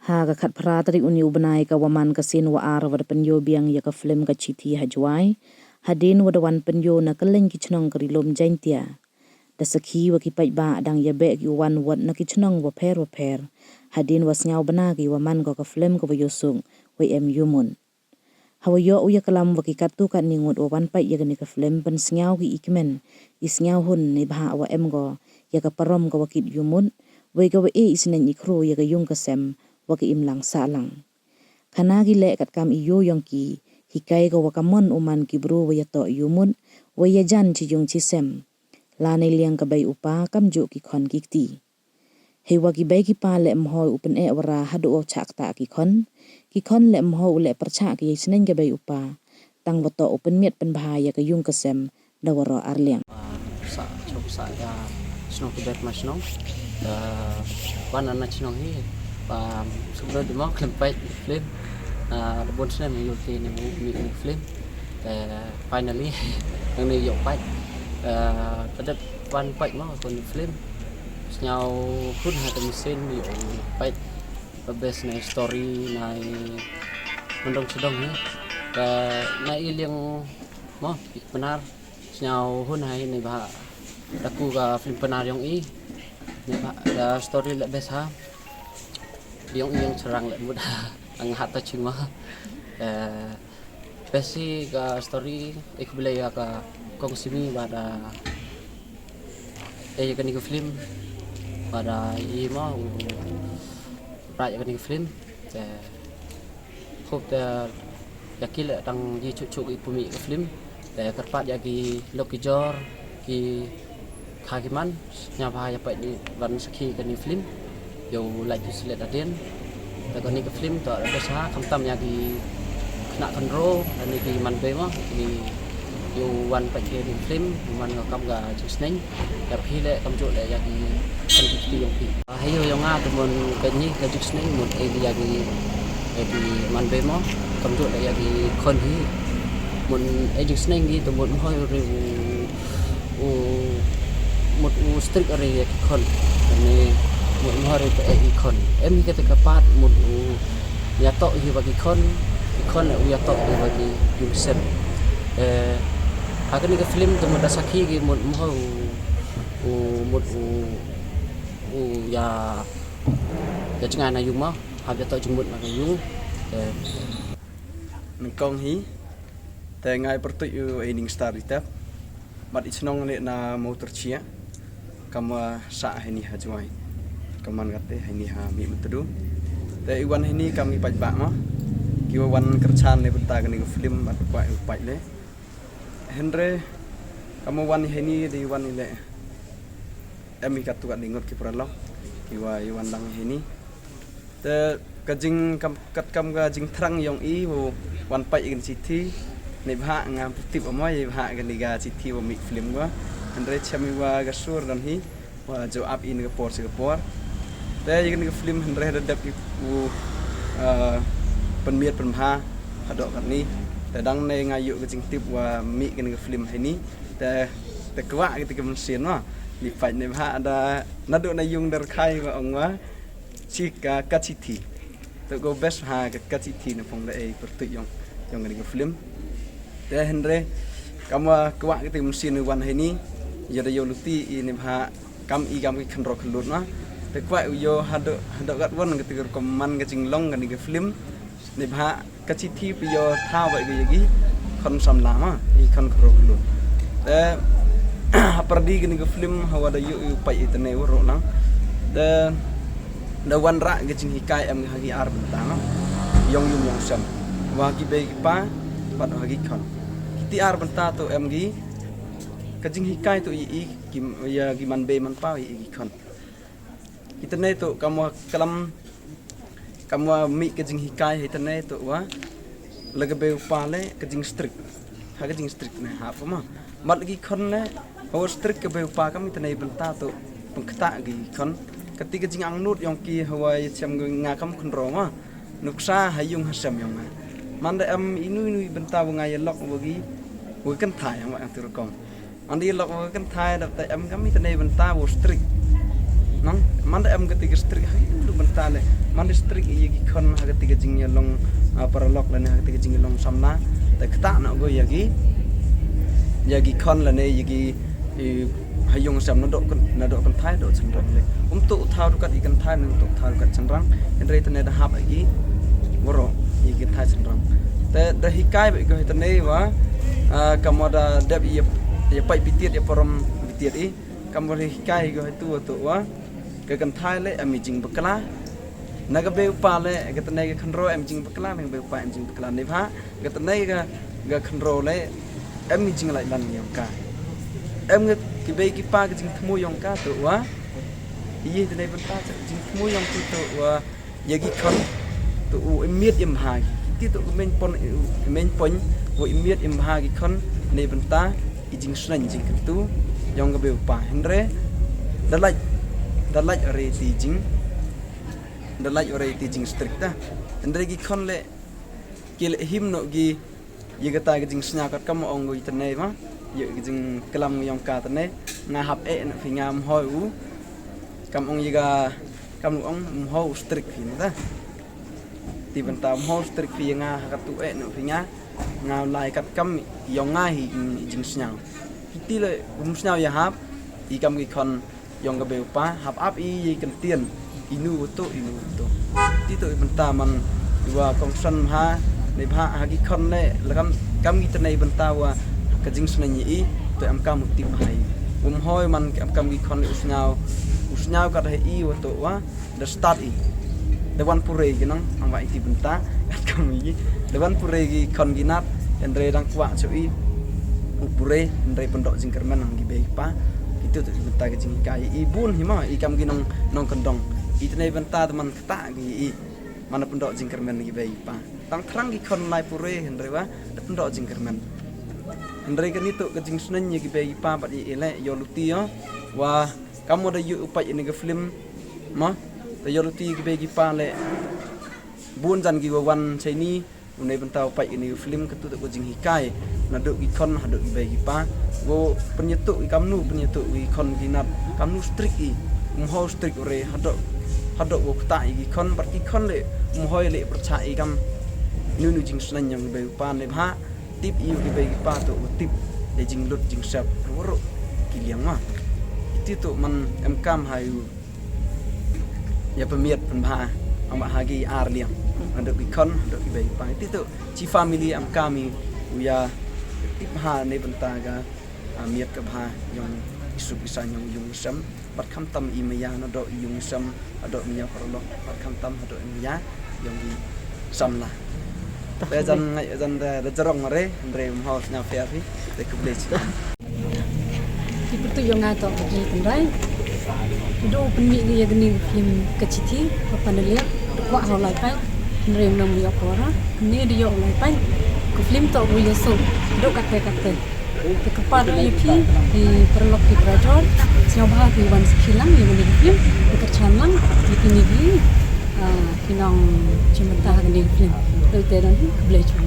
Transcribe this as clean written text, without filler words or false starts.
Haga kat pratari uni ubenai ka waman kasin wa ar wada penyo biang ya ka film ka chiti hajwai. Hadin wada wan penyo na kaleng kichnong karilom jaintia. Da sakhi wa kipai ba dang ya be ki wan wat na kichnong wa per. Hadin was nyau benagi waman ka film ka yosung wa em yumun. Hawa yo uya kalam wa kikatu kat ningut wa wan pai ya ka film pen snyau ki ikmen. Isnyau hun ni baha wa em go ya ka parom ka wakit yumun. Wa ka wa isnen ikro ya ka yung kasem. Waki imlang salang. Kanagi le kat kam iyo yang ki hikai ka wakamon uman ki bro wa yato yumun wa yajan ci yung ci sem. Lane liang ka bay upa kam jo ki kon kikti. Hei waki bay ki pa le mhoy upen wara hadu o chak ta ki kon le mhoy le percak ki yisnen ka bay upa tang wato upen miet pen bahaya ka yung kasem da waro arliang. Sa chok sa ya snong ki bet mas snong. Wan ana snong hi sebelum dia mau klempet film, lebon sana mengikuti ni film, finally yang ni yok pat, pada pan pat mau kon film, senyau pun hati mesin yok pat, best na story na mendong sedong ni, na ilang mau benar, senyau pun hai ni bah, aku ka film benar yang ni bah, story le best ha. Yung serang lek mudah ang hata cuma besi ka story ik boleh ya ka kongsimi pada kan ni film pada ima raja kan ni film hope da yakil tang ji cucuk ipumi ke film kerpat yagi lokijor ki kagiman nya bahaya pa ni ban sakhi kan ni film yo like silet adin ta ni ke film to ada sah kamtam nya di kena kontrol dan ni man be mah ni yo wan pa ke film man ngakam ga jusneng ya phile kam jo le ya di kan di yo pi hayo yo nga to mon ke ni ka jusneng mon e ya di man be mah kam jo le ya di kon hi mon e jusneng gi to mon hoy re một strict area kon ni một hari pe ikon em kita kapat một ya to hi bagi ikon la ya to hi bagi yusen akan ni ke film tu muda sakhi gi một ya jangan na yung ma ha ya to jumut na yung kong hi te ngai pertu ening star itap mat isnong le na motor chia kama sa ini hajwai kaman kate ini ha mi metedu te iwan ini kami pajbak mah kiwa wan kerchan ne benta kani film at pak le henre kamu wan ini di wan ile emi katu kan dingot ki pralok kiwa iwan dang ini te kajing kat kam ga jing thrang yong i wo wan pai in city ne bha ngam tip amoy bha kan diga city wo mi film wa henre chami wa gasur dan hi wa jo up in Singaporeแต่ยังนี่film henre ada dap ku penmiat penha hadok kan niแต่ดังในngayu ke jing tip wa mi kan film iniแต่kwa ketika mesin mah di fight ne bha ada nadu na yung dar khai wa ong wa chika kachiti to go best ha kachiti na phong dai pertu yung kan filmแต่henre kama kwa ketika mesin wan ini ya da yo luti ini bha kam i kam ki khandro khalut na te kwa yo hado gat won ketika koman ke jinglong kan ke film ni bha kachiti pi yo tha wa ge gi kon sam lama i kon kro khalut te perdi ke film hawa da yo pai itne ro nang te da wan ra ke jing hikai am hagi ar bentang yong yung sam wa ki be pa pat hagi kon kiti ar benta to am gi kajing hikai tu i ki ya gi man be man pa i kon kita ne tu kamu mi kajing hikai kita ne tu wa lagabe upale kajing strict ha kajing strict ne ha pama mat lagi kon ne hawa strict ke be upa kami tene benta tu pengketa gi kon ketika kajing angnut yang ki hawa cham ngakam kontrol ma nuksa hayung hasam yang manda am inu benta wa ngai lok bagi wa kan thai ma tu kom andi lok wa kan thai da am kami tene benta wa strict nang manda am ketika strict lu benta le man distrik yagi kon hagati gajing yalong paralok lane hagati gajing yalong samna ta kata na go yagi kon lane yagi hayung sam na dok kan thai dok cenrang le untuk thau kat ikan thai untuk thau kat cenrangendre tane da hap lagi woro yagi thai cenrang ta da hikai ba go tane wa kamoda dab ya pai pitit ya porom pitit i kamoda hikai go tu wa ke kan thai le amijing bakla naga be upa le ke tane ke khnro amijing bakla nang be upa amijing bakla ne pha ke tane ga khnro le amijing lai lan yong ka em nge ki be ki pa ke jing thmu yong ka tu wa yi tane ban ta jing thmu yong tu wa yagi khon tu miet im ha ti tu men pon wo miet im ha ki khon ne ban ta jing snan jing tu yong ga be upa hendre dalaj ore ti jing strikta andre gi khon le kile himno gi yigata gi jing snya kat kam ong gi tane ma ye gi jing kelam yong ka tane nga hap e na fingam hoi u kam ong yiga kam ong ho strik hin ta ti bentam ho strik fi nga kat tu e no finga nga lai kat kam yong nga hi jing snya ti le snya ya hap i kam gi khon yong ga be pa hap ap i kan tien inu to ti to benta man wa kong san ha ne bha ha gi khon le kam gi tane benta wa ka jing sna ni i to am kam ti hai hoi man kam gi khon le usnyao ka dai i wa to wa the start i the one pure gi nang am wa ti benta kam gi the one pure gi khon gi natendre dang kwa cho i pure andre pondok jing kerman nang gi be pa itu tu benta ke jing kai ibun hima ikam ginong nong kendong itne benta teman kata gi mana pendok jingkermen gi bai pa tang thrang gi khon lai pure hendre wa pendok jingkermen hendre kan itu ke jing sunan gi bai pa bat i ele yo luti yo wa kamu da yu upai ini ke film ma da yo luti gi bai gi pa le bun jan gi wan chaini unai benta upai ini film ketu tu jing hikai na do gi khon hado gi bai gi pa wo penyetuk kamnu penyetuk wi kon ginat kamnu strik i ho strik ore hado wo kta i kon berarti kon le hoi le percaya kam nu jing snan yang be pan le ha tip i di be pa to tip le jing lut jing sap woro kiliang ma itu to man em kam hayu ya pemiat pen ba am hagi ar liang hado gi kon hado gi be pa itu to ci family am kami ya tip ha ne bentaga miat ka bha yung isuk isa yung sam bat kham tam imaya no do yung sam ado miya korlo bat kham tam ado imaya yung di sam la pe jan ngai jan da jarong mare andre mo nya fe afi de kublech ti putu yung ato gi tendai do penmi ni yagni film keciti papanelia kwa hawlai pai andre nam yo kora ni de yo lai pai ku film to ru yeso do kate kepada IP di perlok di Brajon nyoba di wan sekilang yang menjadi film bekerjaan lang di ini kinong cimenta dengan film itu dan belajar